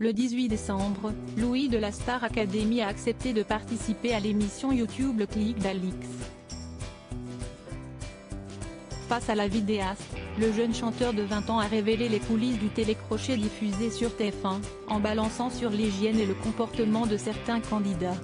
Le 18 décembre, Louis de la Star Academy a accepté de participer à l'émission YouTube Le Clic d'Alix. Face à la vidéaste, le jeune chanteur de 20 ans a révélé les coulisses du télécrochet diffusé sur TF1, en balançant sur l'hygiène et le comportement de certains candidats.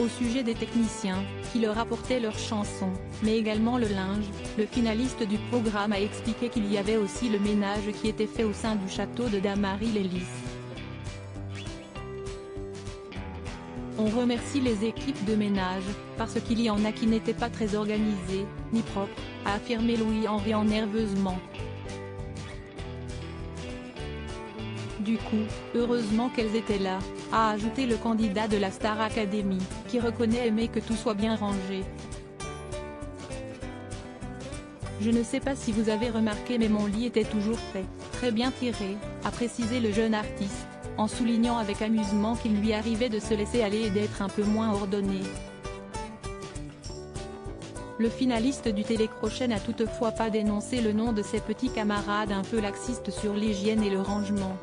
Au sujet des techniciens, qui leur apportaient leurs chansons, mais également le linge, le finaliste du programme a expliqué qu'il y avait aussi le ménage qui était fait au sein du château de Damary-les-Lys. On remercie les équipes de ménage, parce qu'il y en a qui n'étaient pas très organisées, ni propres, a affirmé Louis en riant nerveusement. Du coup, heureusement qu'elles étaient là, a ajouté le candidat de la Star Academy, qui reconnaît aimer que tout soit bien rangé. Je ne sais pas si vous avez remarqué mais mon lit était toujours fait, très bien tiré, a précisé le jeune artiste, en soulignant avec amusement qu'il lui arrivait de se laisser aller et d'être un peu moins ordonné. Le finaliste du télécrochet n'a toutefois pas dénoncé le nom de ses petits camarades un peu laxistes sur l'hygiène et le rangement.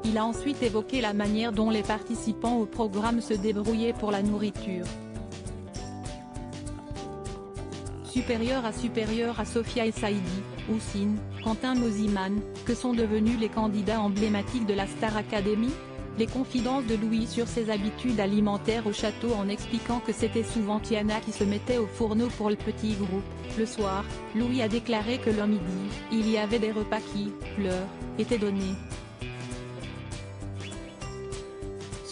Il a ensuite évoqué la manière dont les participants au programme se débrouillaient pour la nourriture. Supérieur à Sophia El Saïdi, Houssine, Quentin Mosiman, que sont devenus les candidats emblématiques de la Star Academy? Les confidences de Louis sur ses habitudes alimentaires au château en expliquant que c'était souvent Tiana qui se mettait au fourneau pour le petit groupe. Le soir, Louis a déclaré que le midi, il y avait des repas qui, leur, étaient donnés.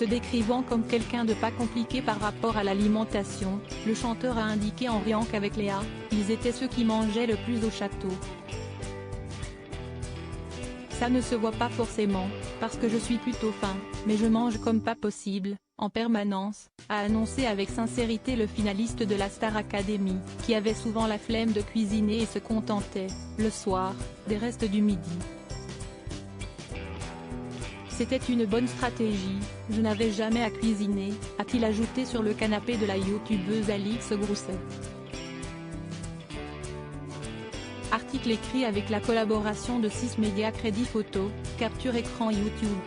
Se décrivant comme quelqu'un de pas compliqué par rapport à l'alimentation, le chanteur a indiqué en riant qu'avec Léa, ils étaient ceux qui mangeaient le plus au château. Ça ne se voit pas forcément, parce que je suis plutôt faim, mais je mange comme pas possible, en permanence, a annoncé avec sincérité le finaliste de la Star Academy, qui avait souvent la flemme de cuisiner et se contentait, le soir, des restes du midi. C'était une bonne stratégie, je n'avais jamais à cuisiner, a-t-il ajouté sur le canapé de la youtubeuse Alix Grousset. Article écrit avec la collaboration de 6 médias Crédit Photo, Capture Écran YouTube.